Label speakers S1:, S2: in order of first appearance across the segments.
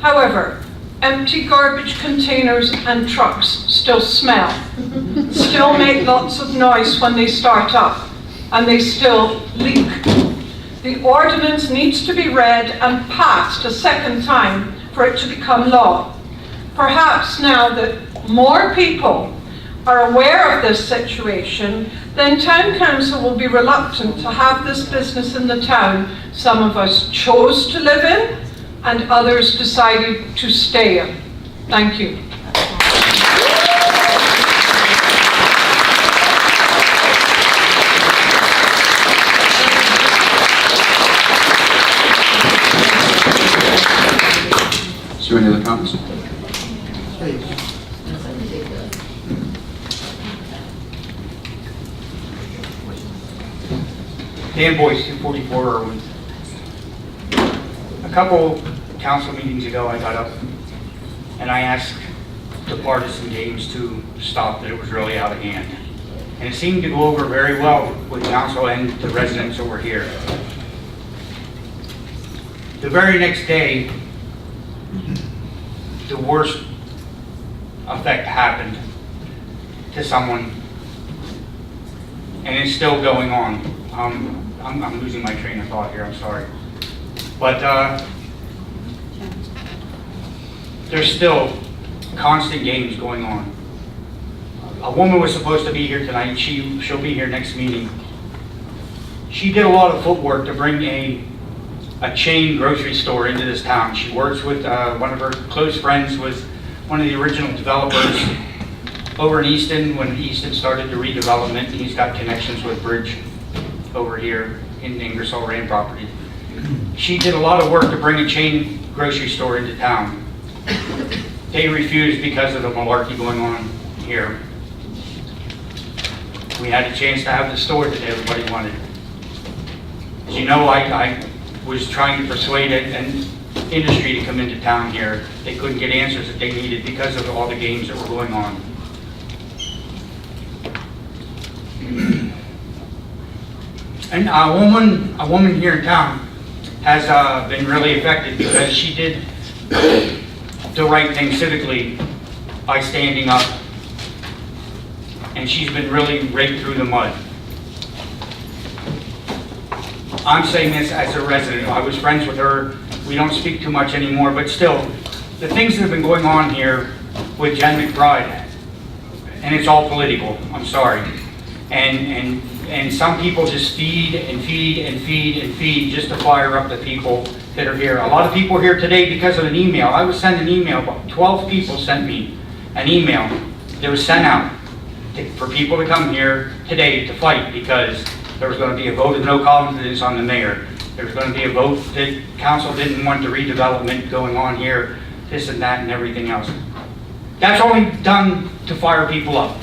S1: However, empty garbage containers and trucks still smell, still make lots of noise when they start up, and they still leak. The ordinance needs to be read and passed a second time for it to become law. Perhaps now that more people are aware of this situation, then Town Council will be reluctant to have this business in the town some of us chose to live in and others decided to stay in. Thank you.
S2: Is there any other comments?
S3: Dan Boyce, 244 Irwin. A couple council meetings ago, I got up and I asked the partisan games to stop, that it was really out of hand. And it seemed to go over very well with council and the residents over here. The very next day, the worst effect happened to someone, and it's still going on. I'm losing my train of thought here, I'm sorry. But there's still constant games going on. A woman was supposed to be here tonight. She'll be here next meeting. She did a lot of footwork to bring a chain grocery store into this town. She works with one of her close friends, was one of the original developers over in Easton when Easton started the redevelopment. He's got connections with Bridge over here in Ingersoll Rand property. She did a lot of work to bring a chain grocery store into town. They refused because of the malarkey going on here. We had a chance to have the store that everybody wanted. As you know, I was trying to persuade an industry to come into town here. They couldn't get answers that they needed because of all the games that were going on. And a woman here in town has been really affected because she did the right thing civically by standing up, and she's been really raked through the mud. I'm saying this as a resident. I was friends with her. We don't speak too much anymore, but still, the things that have been going on here with Jen McBride, and it's all political, I'm sorry. And some people just feed and feed and feed and feed just to fire up the people that are here. A lot of people are here today because of an email. I was sent an email, about 12 people sent me an email that was sent out for people to come here today to fight because there was going to be a vote of no confidence on the mayor. There was going to be a vote that council didn't want the redevelopment going on here, this and that and everything else. That's only done to fire people up.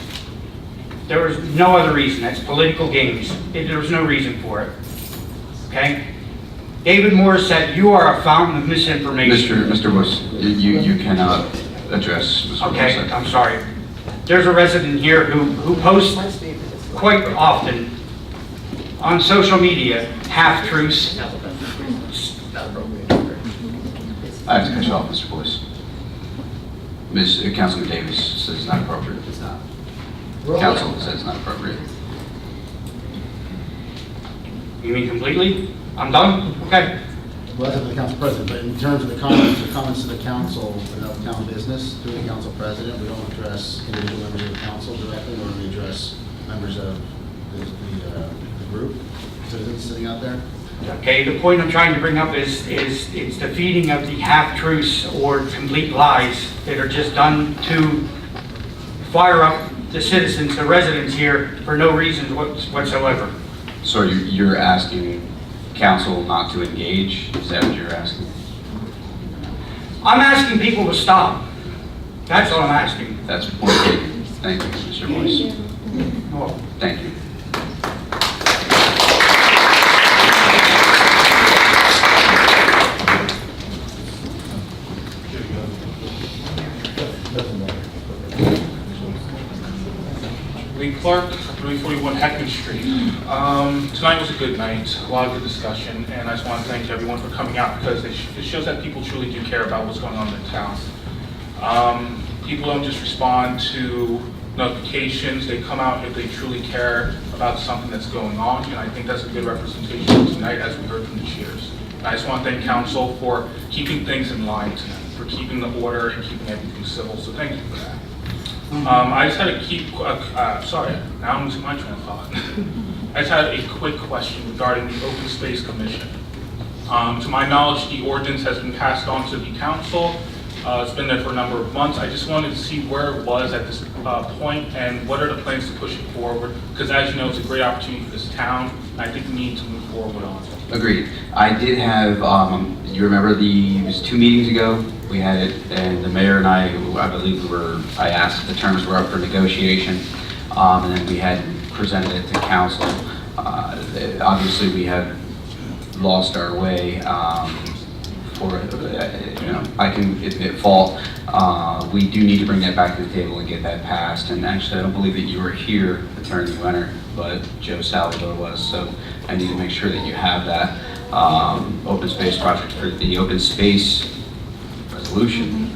S3: There was no other reason. That's political games. There was no reason for it. Okay? David Moore said, "You are a fountain of misinformation."
S2: Mr. Bush, you cannot address Mr.
S3: Okay,
S2: Bush.
S3: I'm sorry. There's a resident here who posts quite often on social media half-truths.
S2: I have to cut you off, Mr. Boyce. Councilman Davis says it's not appropriate. It's not. Council says it's not appropriate.
S3: You mean completely? I'm done? Okay.
S4: Well, that's up to the council president, but in terms of the comments to the council about town business, through the council president, we don't address individual members of the council directly, nor do we address members of the group, citizens sitting out there.
S3: Okay, the point I'm trying to bring up is it's the feeding of the half-truths or complete lies that are just done to fire up the citizens, the residents here, for no reason whatsoever.
S2: So you're asking council not to engage? Is that what you're asking?
S3: I'm asking people to stop. That's what I'm asking.
S2: That's point taken. Thank you, Mr. Boyce.
S3: Oh.
S2: Thank you.
S5: Lee Clark, 341 Heckman Street. Tonight was a good night, a lot of good discussion, and I just want to thank everyone for coming out because it shows that people truly do care about what's going on in the town. People don't just respond to notifications, they come out if they truly care about something that's going on, and I think that's a good representation tonight as we heard from the chairs. And I just want to thank council for keeping things in line tonight, for keeping the order and keeping everything civil, so thank you for that. I just had sorry, now I'm losing my train of thought. I just had a quick question regarding the Open Space Commission. To my knowledge, the ordinance has been passed on to the council. It's been there for a number of months. I just wanted to see where it was at this point and what are the plans to push it forward? Because as you know, it's a great opportunity for this town. And I think we need to move forward on it.
S2: Agreed. I did have, you remember it was 2 meetings ago, we had it, and the mayor and I believe I asked if the terms were up for negotiation, and then we had presented it to council. Obviously, we have lost our way for, I can admit fault. We do need to bring that back to the table and get that passed, and actually, I don't believe that you were here, Attorney Wenner, but Joe Salvador was, so I need to make sure that you have that open space project for the open space resolution.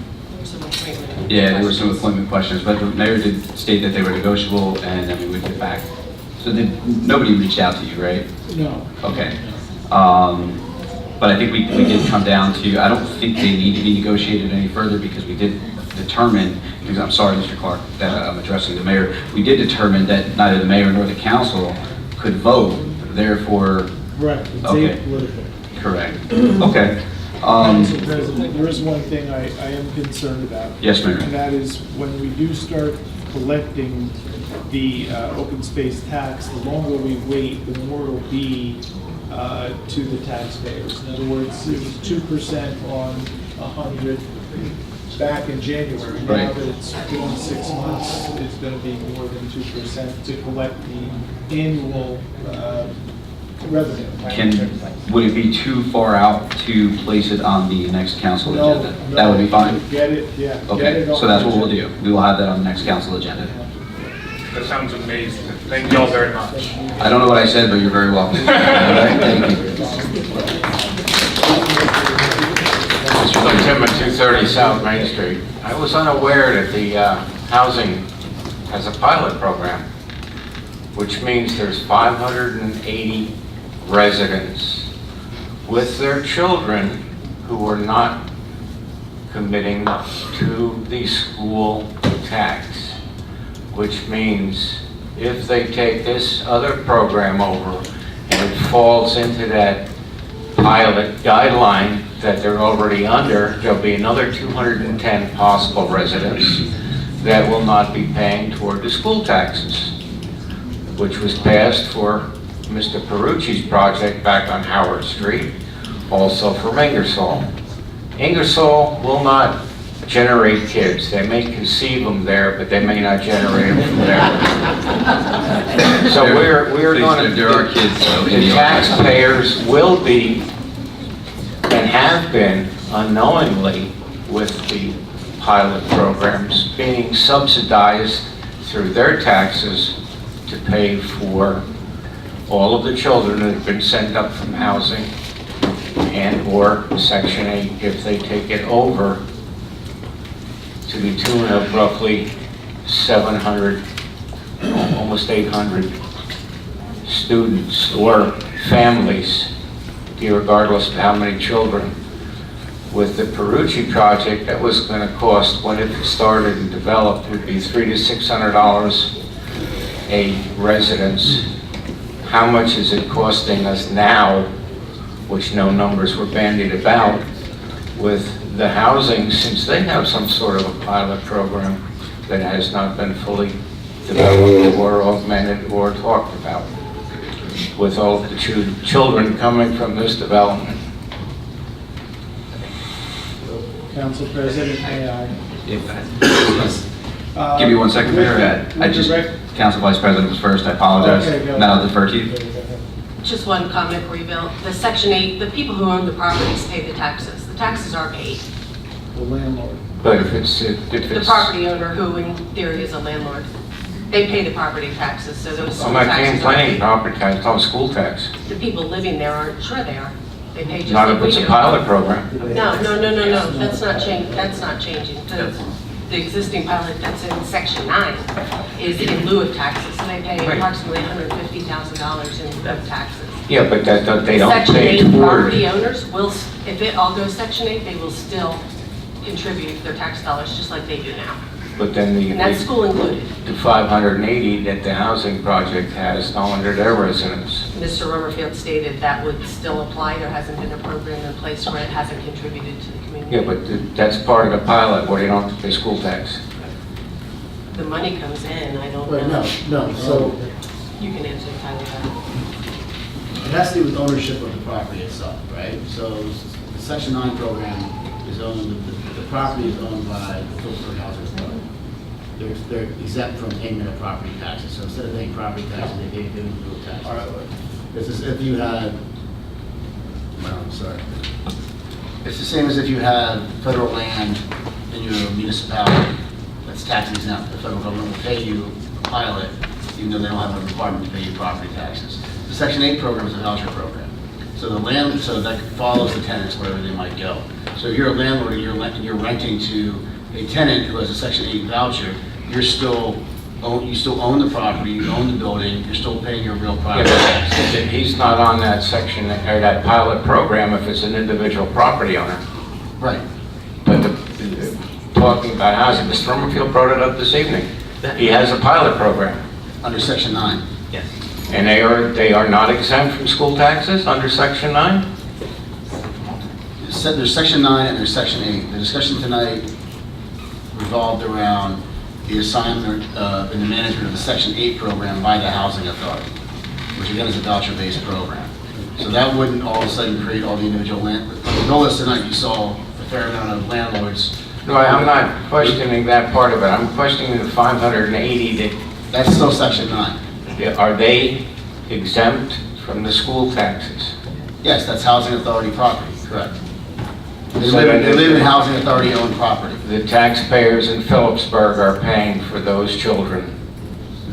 S2: Yeah, there were some appointment questions, but the mayor did state that they were negotiable, and then we would get back. So nobody reached out to you, right?
S6: No.
S2: Okay. But I think we did come down to, I don't think they need to be negotiated any further because we did determine, because I'm sorry, Mr. Clark, that I'm addressing the mayor, we did determine that neither the mayor nor the council could vote, therefore.
S6: Right, it's
S2: Okay.
S6: apolitical.
S2: Correct. Okay.
S6: Council President, there is one thing I am concerned about.
S2: Yes, Mayor.
S6: And that is when we do start collecting the open space tax, the longer we wait, the more it'll be to the taxpayers. In other words, it was 2% on 100 back in January. Now
S2: Right.
S6: that it's been 6 months, it's going to be more than 2% to collect the annual revenue.
S2: Would it be too far out to place it on the next council
S6: No,
S2: agenda?
S6: no,
S2: That would be fine?
S6: Get it, yeah. get
S2: Okay,
S6: it on
S2: so that's
S6: the
S2: what we'll
S6: agenda.
S2: do. We will have that on the next council agenda.
S5: That sounds amazing. Thank you all very much.
S2: I don't know what I said, but you're very welcome. All right, thank you.
S7: Mr. Tim at 230 South Main Street. I was unaware that the housing has a pilot program, which means there's 580 residents with their children who are not committing to the school tax, which means if they take this other program over and it falls into that pilot guideline that they're already under, there'll be another 210 possible residents that will not be paying toward the school taxes, which was passed for Mr. Perucci's project back on Howard Street, also for Ingersoll. Ingersoll will not generate kids. They may conceive them there, but they may not generate them from there. So we're going to,
S2: There are kids, though, in
S7: the
S2: the
S7: taxpayers will be and have been unknowingly with the pilot programs being subsidized through their taxes to pay for all of the children that have been sent up from housing and or Section 8 if they take it over to the tune of roughly 700, almost 800 students or families, regardless of how many children. With the Perucci project, that was going to cost, when it started and developed, would be $300 to $600 a residence. How much is it costing us now, which no numbers were bandied about, with the housing, since they have some sort of a pilot program that has not been fully developed or augmented or talked about, with all the children coming from this development.
S6: Council President, may I?
S2: Give me 1 second, Mayor. Council Vice President was first, I apologize.
S6: Okay, go
S2: Now I'll
S6: ahead.
S2: defer to you.
S8: Just one comment for you, Bill. The Section 8, the people who own the properties pay the taxes. The taxes are paid.
S6: The landlord.
S7: But if it's
S8: The property owner, who in theory is a landlord. They pay the property taxes, so those school
S7: I'm not
S8: taxes are
S7: complaining,
S8: paid.
S7: property tax, it's all school tax.
S8: The people living there aren't, sure they are. They pay just
S7: Not
S8: like
S7: if
S8: we
S7: it's a
S8: do.
S7: pilot program.
S8: No, that's not changing, that's not changing. The existing pilot that's in section 9 is in lieu of taxes, so they pay approximately $150,000 in lieu of taxes.
S7: Yeah, but that, they don't
S8: Section
S7: pay
S8: 8
S7: toward.
S8: property owners will, if it all goes section 8, they will still contribute their tax dollars just like they do now.
S7: But then
S8: And that's school included.
S7: the 580 that the housing project has go under their residents.
S8: Mr. Rummerfield stated that would still apply. There hasn't been a program in place where it hasn't contributed to the community.
S7: Yeah, but that's part of the pilot, where they don't have to pay school tax.
S8: The money comes in, I don't
S4: Wait,
S8: know.
S4: no, so
S8: You can answer Tyler that.
S4: it has to do with ownership of the property itself, right? So the Section 9 program is owned, the property is owned by the Phillipsburg Housing Authority. They're exempt from payment of property taxes, so instead of paying property taxes, they pay individual taxes. This is if you had, well, I'm sorry. It's the same as if you had federal land in your municipality that's tax exempt. The federal government will pay you a pilot, even though they don't have a requirement to pay you property taxes. The Section 8 program is a voucher program. So the land, so that follows the tenants wherever they might go. So if you're a landlord and you're renting to a tenant who has a Section 8 voucher, you still own the property, you own the building, you're still paying your real
S7: Yeah,
S4: property tax.
S7: but he's not on that section, or that pilot program if it's an individual property owner.
S4: Right.
S7: But talking about housing, Mr. Rummerfield brought it up this evening. He has a pilot program.
S4: Under Section 9.
S7: And they are not exempt from school taxes under Section 9?
S4: There's Section 9 and there's Section 8. The discussion tonight revolved around the assignment and the management of the Section 8 program by the Housing Authority, which again is a voucher-based program. So that wouldn't all of a sudden create all the individual land. On the bill list tonight, you saw a fair amount of landlords.
S7: No, I'm not questioning that part of it. I'm questioning the 580
S4: That's still Section 9.
S7: are they exempt from the school taxes?
S4: Yes, that's Housing Authority property, correct. They
S7: So
S4: live in Housing Authority-owned property.
S7: The taxpayers in Phillipsburg are paying for those children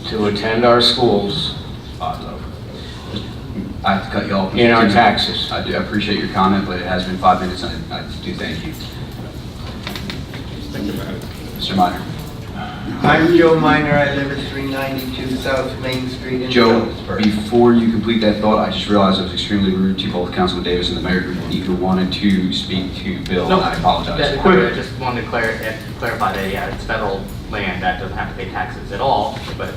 S7: to attend our schools
S2: I have to cut you off.
S7: in our taxes.
S2: I do appreciate your comment, but it has been 5 minutes, and I do thank you. Mr. Minor.
S9: I'm Joe Minor, I live at 392 South Main Street in
S2: Joe,
S9: Phillipsburg.
S2: before you complete that thought, I just realized I was extremely rude to both Councilman Davis and the mayor who wanted to speak to Bill, and I apologize.
S10: I just wanted to clarify that, yeah, it's federal land that doesn't have to pay taxes at all, but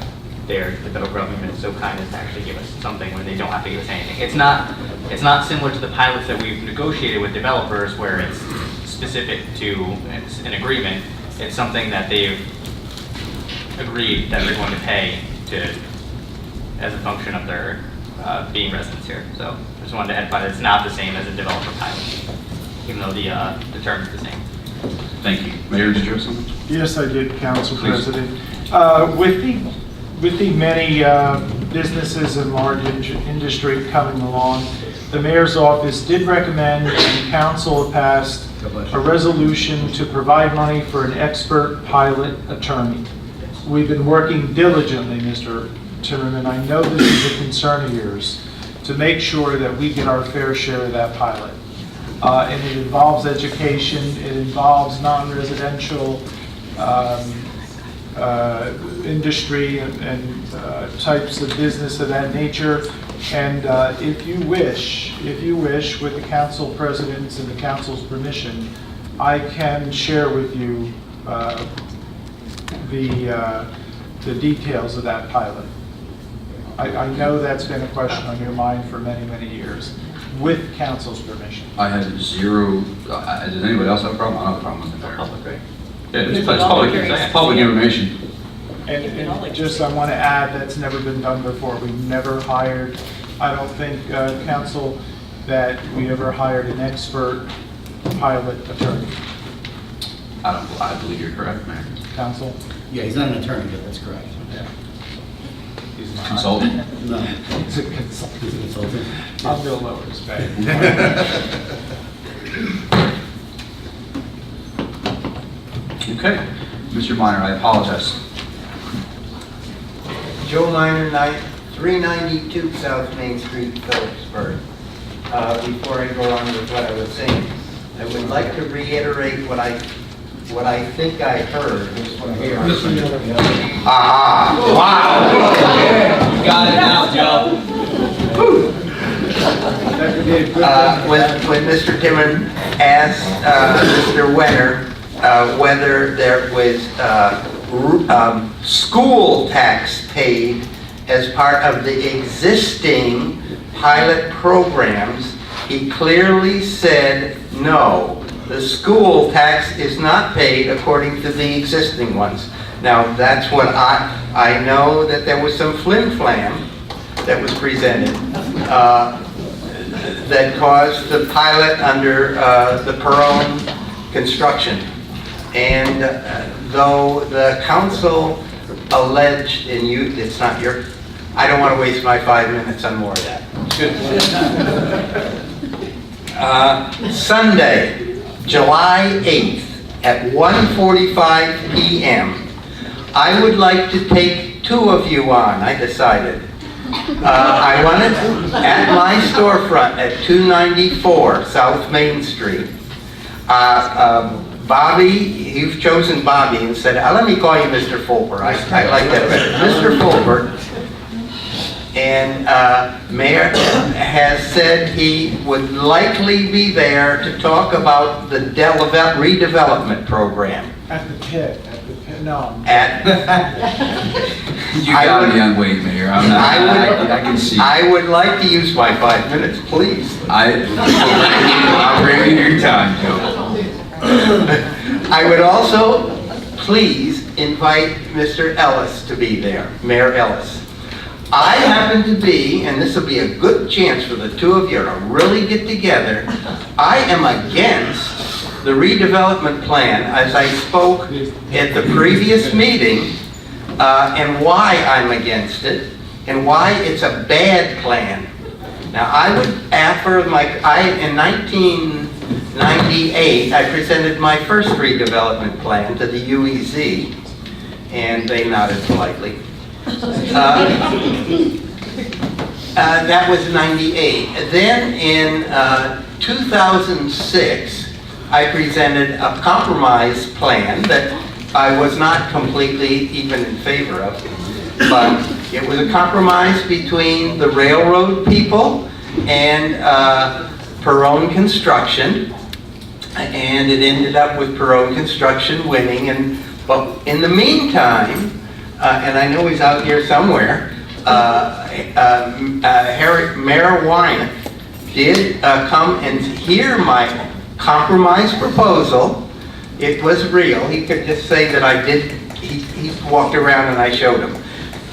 S10: the federal government is so kind as to actually give us something when they don't have to give us anything. It's not similar to the pilots that we've negotiated with developers where it's specific to an agreement. It's something that they've agreed that they're going to pay to, as a function of their being residents here. So I just wanted to add that it's not the same as a developer pilot, even though the term is the same.
S2: Thank you. Mayor, did you have something?
S6: Yes, I did, Council
S2: Please.
S6: President. With the many businesses and large industry coming along, the mayor's office did recommend and council passed a resolution to provide money for an expert pilot attorney. We've been working diligently, Mr. Timmerman, I know this is a concern of yours, to make sure that we get our fair share of that pilot. And it involves education, it involves non-residential industry and types of business of that nature. And if you wish, with the council president's and the council's permission, I can share with you the details of that pilot. I know that's been a question on your mind for many, many years, with council's permission.
S2: I have zero, does anybody else have a problem? I don't have a problem with the mayor.
S10: Public, right?
S2: Yeah, it's public information.
S6: And just, I want to add, that's never been done before. We've never hired, I don't think, council, that we ever hired an expert pilot attorney.
S2: I believe you're correct, Mayor.
S6: Council?
S4: Yeah, he's not an attorney, but that's correct.
S2: Consultant?
S4: No, he's a consultant.
S6: I'll bill lower his pay.
S2: Okay. Mr. Minor, I apologize.
S9: Joe Minor, 392 South Main Street, Phillipsburg. Before I go on with what I was saying, I would like to reiterate what I think I heard.
S7: Wow.
S2: You got it now, Joe.
S9: When Mr. Timmon asked Mr. Wenner whether there was school tax paid as part of the existing pilot programs, he clearly said no. The school tax is not paid according to the existing ones. Now, that's what I know that there was some flim-flam that was presented that caused the pilot under the Perone construction. And though the council alleged, and it's not your, I don't want to waste my 5 minutes on more of that. Sunday, July 8th at 1:45 p.m. I would like to take 2 of you on, I decided. I wanted at my storefront at 294 South Main Street. Bobby, you've chosen Bobby and said, let me call you Mr. Fulper. I like that better. Mr. Fulper. And Mayor has said he would likely be there to talk about the redevelopment program.
S6: At the pit, no.
S2: You got me on weight, Mayor. I can see.
S9: I would like to use my 5 minutes, please.
S2: I'll bring you your time, Joe.
S9: I would also please invite Mr. Ellis to be there, Mayor Ellis. I happen to be, and this will be a good chance for the 2 of you to really get together, I am against the redevelopment plan as I spoke at the previous meeting, and why I'm against it, and why it's a bad plan. Now, I would offer in 1998, I presented my first redevelopment plan to the UEZ, and they nodded politely. That was 98. Then in 2006, I presented a compromise plan that I was not completely even in favor of, but it was a compromise between the railroad people and Perone Construction, and it ended up with Perone Construction winning. But in the meantime, and I know he's out here somewhere, Mayor Wyeth did come and hear my compromise proposal. It was real. He could just say that I did, he walked around and I showed him.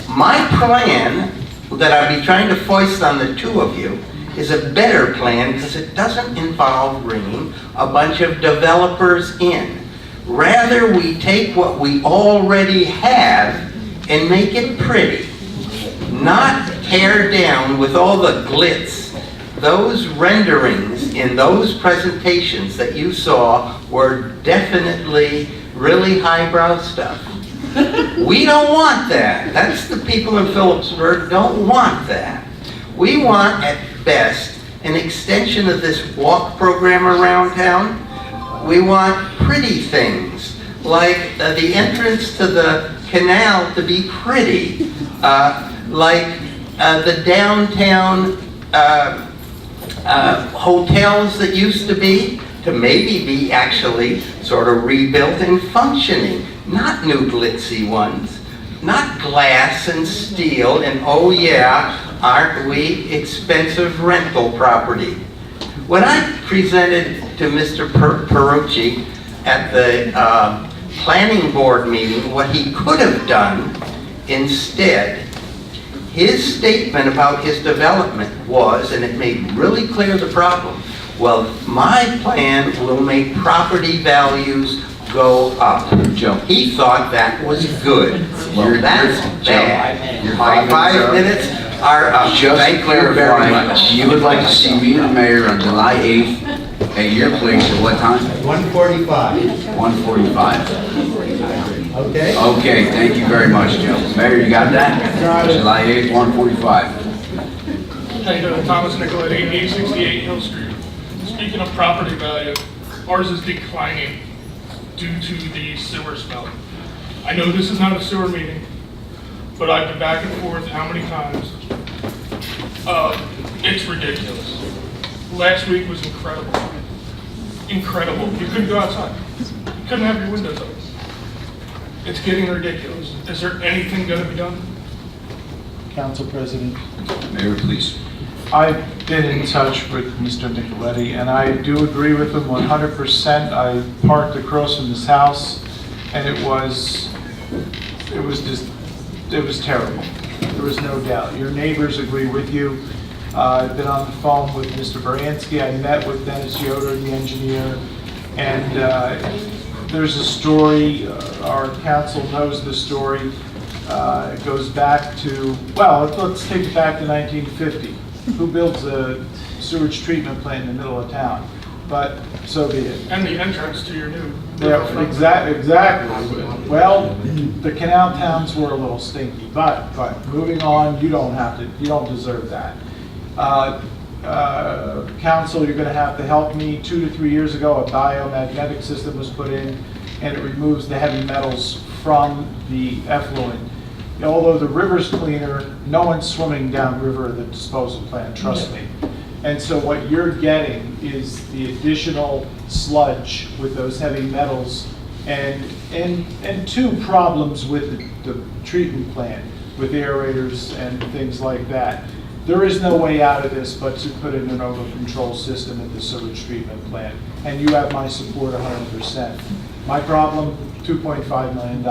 S9: My plan that I'll be trying to foist on the 2 of you is a better plan because it doesn't involve bringing a bunch of developers in. Rather, we take what we already have and make it pretty, not tear down with all the glitz. Those renderings in those presentations that you saw were definitely really highbrow stuff. We don't want that. That's the people in Phillipsburg don't want that. We want, at best, an extension of this walk program around town. We want pretty things, like the entrance to the canal to be pretty, like the downtown hotels that used to be, to maybe be actually sort of rebuilt and functioning, not new glitzy ones, not glass and steel, and oh yeah, aren't we expensive rental property. When I presented to Mr. Perucci at the planning board meeting what he could have done instead, his statement about his development was, and it made really clear the problem, well, my plan will make property values go up.
S2: Joe.
S9: He thought that was good. Well, that's bad. My 5 minutes are up.
S2: Just
S9: Thank
S2: to
S9: you very
S2: clarify,
S9: much.
S2: you would like to see me and the mayor on July 8th at your place at what time?
S9: 1:45.
S2: 1:45.
S9: Okay?
S2: Okay, thank you very much, Joe. Mayor, you got that?
S6: Got it.
S2: July 8th, 1:45.
S11: How you doing? Thomas Nicoletti, 868 Hill Street. Speaking of property value, ours is declining due to the sewer smell. I know this is not a sewer meeting, but I've been back and forth how many times? It's ridiculous. Last week was incredible. Incredible. You couldn't go outside. You couldn't have your windows open. It's getting ridiculous. Is there anything going to be done?
S6: Council President.
S2: Mayor, please.
S6: I've been in touch with Mr. Nicoletti, and I do agree with him 100%. I parked across from his house, and it was terrible. There was no doubt. Your neighbors agree with you. I've been on the phone with Mr. Baranski. I met with Dennis Yoder, the engineer, and there's a story. Our council knows the story. It goes back to, well, let's take it back to 1950. Who builds a sewage treatment plant in the middle of town? But so be it.
S11: And the entrance to your new.
S6: Yeah, exactly. Well, the canal towns were a little stinky, but moving on, you don't deserve that. Council, you're going to have to help me. 2 to 3 years ago, a biomagnetic system was put in, and it removes the heavy metals from the effluent. Although the river's cleaner, no one's swimming downriver the disposal plant, trust me. And so what you're getting is the additional sludge with those heavy metals and two problems with the treatment plant with aerators and things like that. There is no way out of this but to put in an over-control system at the sewage treatment plant. And you have my support 100%. My problem, $2.5 million.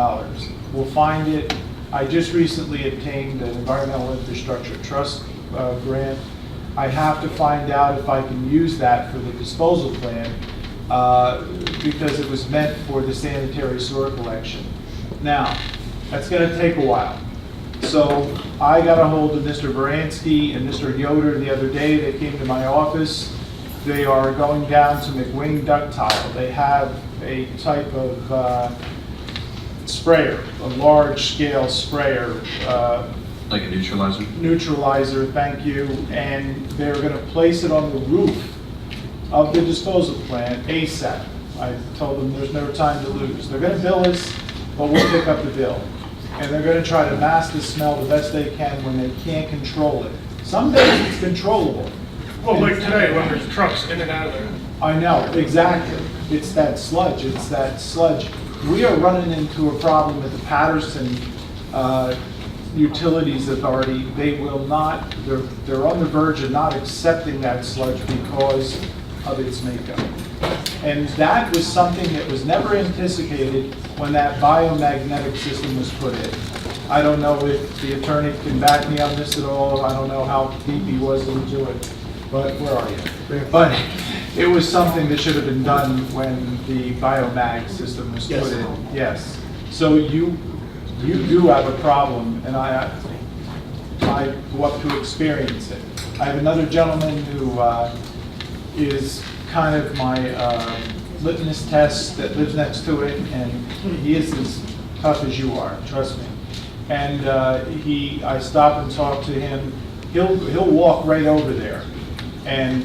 S6: We'll find it. I just recently obtained an Environmental Infrastructure Trust grant. I have to find out if I can use that for the disposal plant because it was meant for the sanitary sewer collection. Now, that's going to take a while. So I got a hold of Mr. Baranski and Mr. Yoder the other day. They came to my office. They are going down to McWing Ductile. They have a type of sprayer, a large-scale sprayer.
S2: Like a neutralizer?
S6: Neutralizer, thank you. And they're going to place it on the roof of the disposal plant ASAP. I told them there's no time to lose. They're going to bill us, but we'll pick up the bill. And they're going to try to mask the smell the best they can when they can't control it. Some days it's controllable.
S11: Well, like today when there's trucks in and out of there.
S6: I know, exactly. It's that sludge. We are running into a problem with the Patterson Utilities Authority. They will not, they're on the verge of not accepting that sludge because of its makeup. And that was something that was never anticipated when that biomagnetic system was put in. I don't know if the attorney can back me on this at all. I don't know how deep he was into it, but where are you? But it was something that should have been done when the biomag system was put in. Yes. So you do have a problem, and I go up to experience it. I have another gentleman who is kind of my litmus test that lives next to it, and he is as tough as you are, trust me. And I stop and talk to him. He'll walk right over there and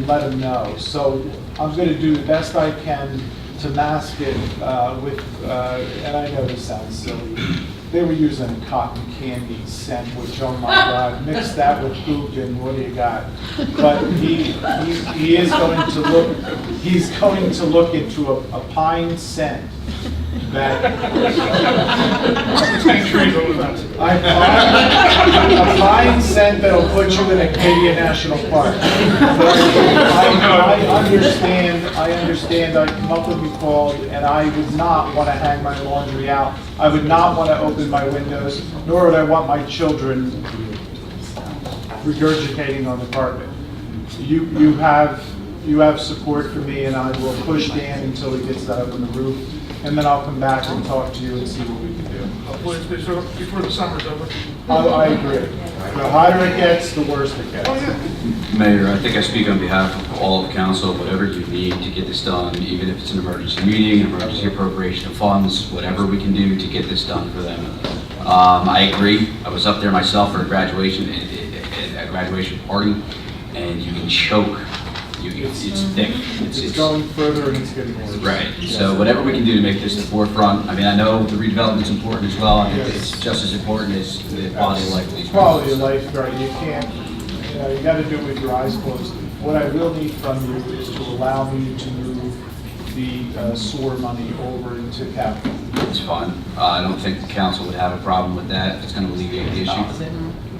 S6: let him know. So I'm going to do the best I can to mask it with, and I know this sounds silly, they were using cotton candy scent, which, oh my God, mix that with poop and what do you got? But he is going to look, he's going to look into a pine scent that a pine scent that'll put you in Acadia National Park. I understand. I come up with you called, and I would not want to hang my laundry out. I would not want to open my windows, nor would I want my children regurgitating on the carpet. You have support for me, and I will push Dan until he gets that up on the roof. And then I'll come back and talk to you and see what we can do.
S11: hopefully it's before the summer's over.
S6: I agree. The hotter it gets, the worse it gets.
S11: Oh, yeah.
S2: Mayor, I think I speak on behalf of all of council, whatever you need to get this done, even if it's an emergency meeting, emergency appropriation of funds, whatever we can do to get this done for them. I agree. I was up there myself for a graduation, a graduation party, and you can choke. It's thick.
S6: It's going further and it's getting worse.
S2: Right. So whatever we can do to make this the forefront. I mean, I know the redevelopment's important as well. I think
S6: Yes.
S2: it's just as important as the quality of life of these
S6: Quality of
S2: residents.
S6: life, right, you can't, you gotta do it with your eyes closed. What I will need from you is to allow me to move the sewer money over into capital.
S2: It's fine. I don't think the council would have a problem with that. It's going to alleviate the issue.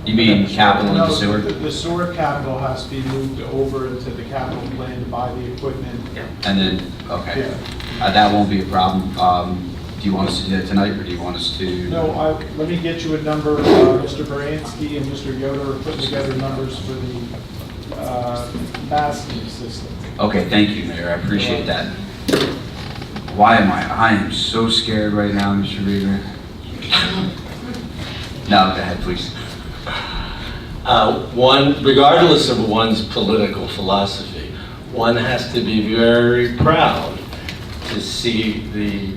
S2: You mean capital into
S6: No,
S2: sewer?
S6: The sewer capital has to be moved over into the capital plan to buy the equipment.
S2: And then, okay.
S6: Yeah.
S2: That won't be a problem. Do you want us to do that tonight, or do you want us to?
S6: No, let me get you a number. Mr. Baranski and Mr. Yoder are putting together numbers for the masking system.
S2: Okay, thank you, Mayor. I appreciate that. Why am I am so scared right now, Mr. Reader. No, go ahead, please.
S12: One, regardless of one's political philosophy, one has to be very proud to see the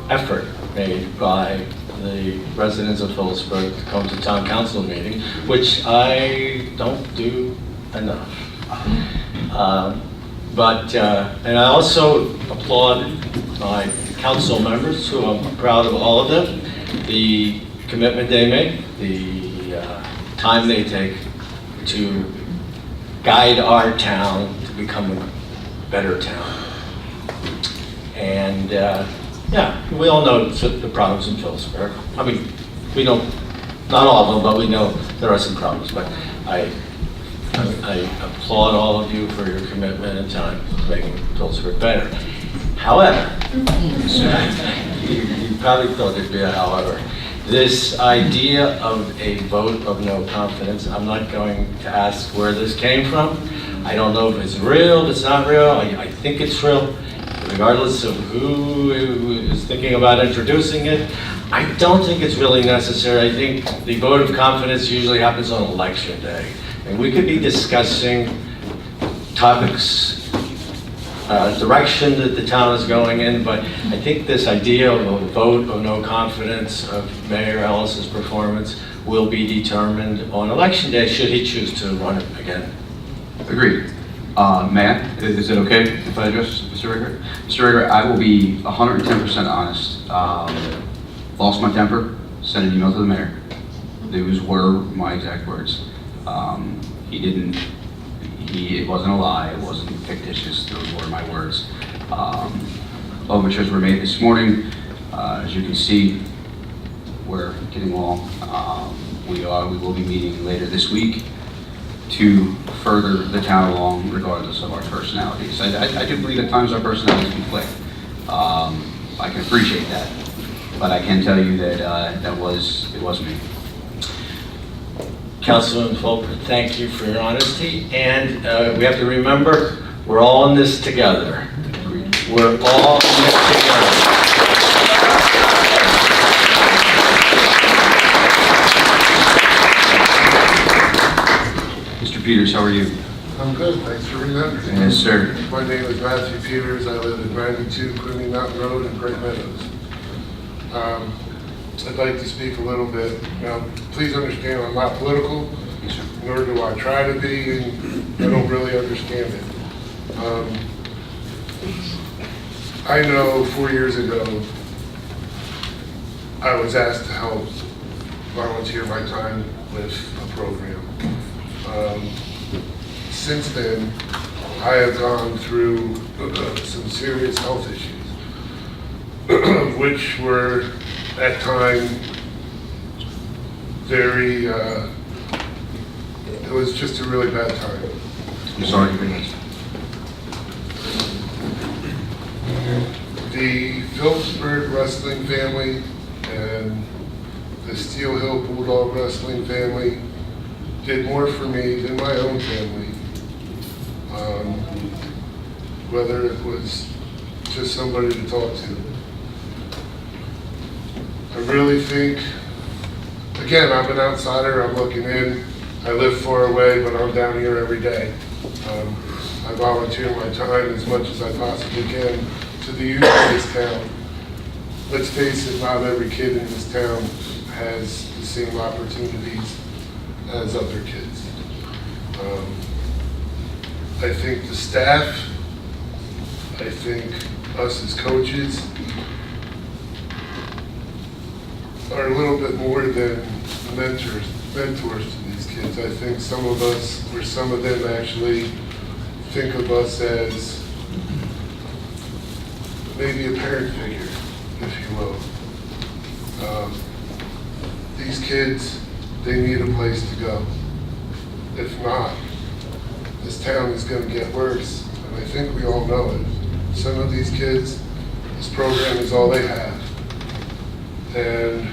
S12: effort made by the residents of Phillipsburg to come to town council meeting, which I don't do enough. And I also applaud my council members, who I'm proud of all of them, the commitment they make, the time they take to guide our town to become a better town. And yeah, we all know the problems in Phillipsburg. I mean, we know, not all of them, but we know there are some problems. But I applaud all of you for your commitment and time to making Phillipsburg better. However, you probably thought there'd be a however. This idea of a vote of no confidence, I'm not going to ask where this came from. I don't know if it's real, if it's not real. I think it's real. Regardless of who is thinking about introducing it, I don't think it's really necessary. I think the vote of confidence usually happens on election day. And we could be discussing topics, direction that the town is going in, but I think this idea of a vote of no confidence of Mayor Ellis's performance will be determined on election day, should he choose to run it again.
S2: Agreed. Matt, is it okay if I address Mr. Rigger? Mr. Rigger, I will be 110% honest. Lost my temper, sent an email to the mayor. Those were my exact words. It wasn't a lie, it wasn't fictitious, those were my words. Overtures were made this morning. As you can see, we're getting along. We will be meeting later this week to further the town along regardless of our personalities. I do believe at times our personalities conflict. I can appreciate that, but I can tell you that it was me.
S12: Councilman Fulper, thank you for your honesty, and we have to remember, we're all in this together. We're all in this together.
S2: Mr. Peters, how are you?
S13: I'm good, thanks for remembering.
S2: Yes, sir.
S13: My name is Matthew Peters, I live at 92 Quimby Mountain Road in Great Meadows. I'd like to speak a little bit. Now, please understand, I'm not political, nor do I try to be, and I don't really understand it. I know 4 years ago, I was asked to help volunteer my time with a program. Since then, I have gone through some serious health issues, which were at time very, it was just a really bad time.
S2: I'm sorry to hear this.
S13: The Phillipsburg wrestling family and the Steel Hill Bulldog wrestling family did more for me than my own family. Whether it was just somebody to talk to. I really think, again, I'm an outsider, I'm looking in. I live far away, but I'm down here every day. I volunteer my time as much as I possibly can to the youth of this town. Let's face it, not every kid in this town has the same opportunities as other kids. I think the staff, I think us as coaches are a little bit more than mentors to these kids. I think some of us, or some of them actually think of us as maybe a parent figure, if you will. These kids, they need a place to go. If not, this town is going to get worse, and I think we all know it. Some of these kids, this program is all they have. And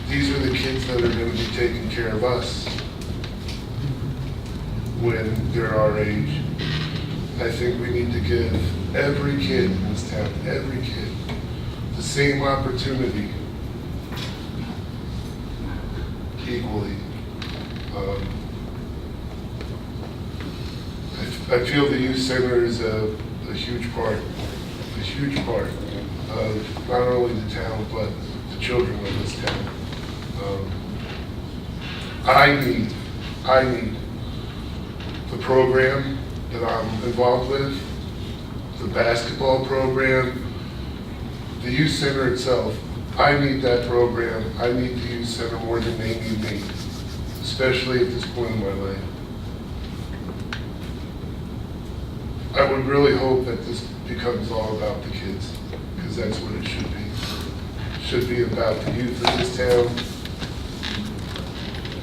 S13: these are the kids that are going to be taking care of us when they're our age. I think we need to give every kid in this town, every kid, the same opportunity equally. I feel the youth center is a huge part of not only the town, but the children of this town. I need the program that I'm involved with, the basketball program, the youth center itself. I need that program. I need the youth center more than they need me, especially at this point in my life. I would really hope that this becomes all about the kids, because that's what it should be. It should be about the youth of this town.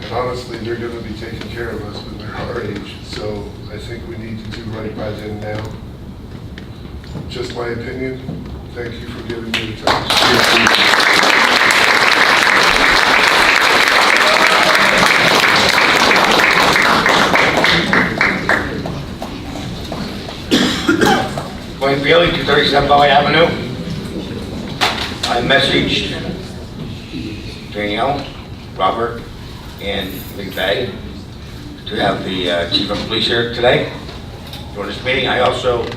S13: And honestly, they're going to be taking care of us when they're our age. So I think we need to do right by them now. Just my opinion. Thank you for giving me the time.
S14: Wayne Bailey, 237 Valley Avenue. I messaged Danielle, Robert, and Big Bay to have the chief of police here today during this meeting. I also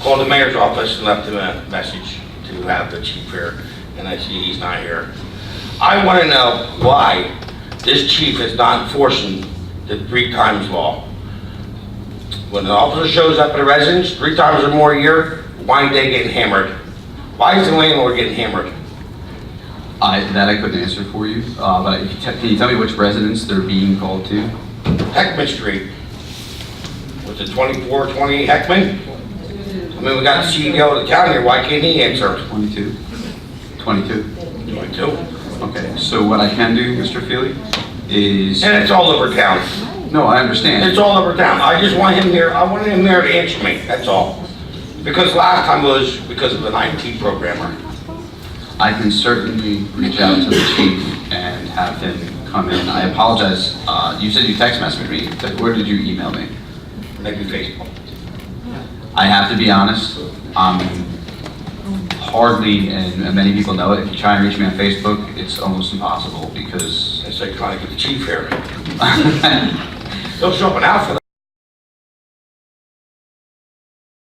S14: called the mayor's office and left him a message to have the chief here, and I see he's not here. I want to know why this chief is not enforcing the 3 times law. When an officer shows up at a residence 3 times or more a year, why are they getting hammered? Why is the landlord getting hammered?
S2: That I couldn't answer for you, but if can you tell me which residence they're being called to?
S14: Heckman Street. Was it 2420 Heckman? I mean, we got the CEO of the town here, why can't he answer?
S2: 22? 22?
S14: 22?
S2: Okay, so what I can do, Mr. Feely, is...
S14: And it's all over town.
S2: No, I understand.
S14: It's all over town. I just want him here, I wanted him there to answer me, that's all. Because last time was because of an IT programmer.
S2: I can certainly reach out to the chief and have him come in. I apologize, you said you text messaged me. Where did you email me?
S14: Maybe Facebook.
S2: I have to be honest, hardly, and many people know it, if you try and reach me on Facebook, it's almost impossible because...
S14: It's like trying to get the chief here. He'll show up an outfit.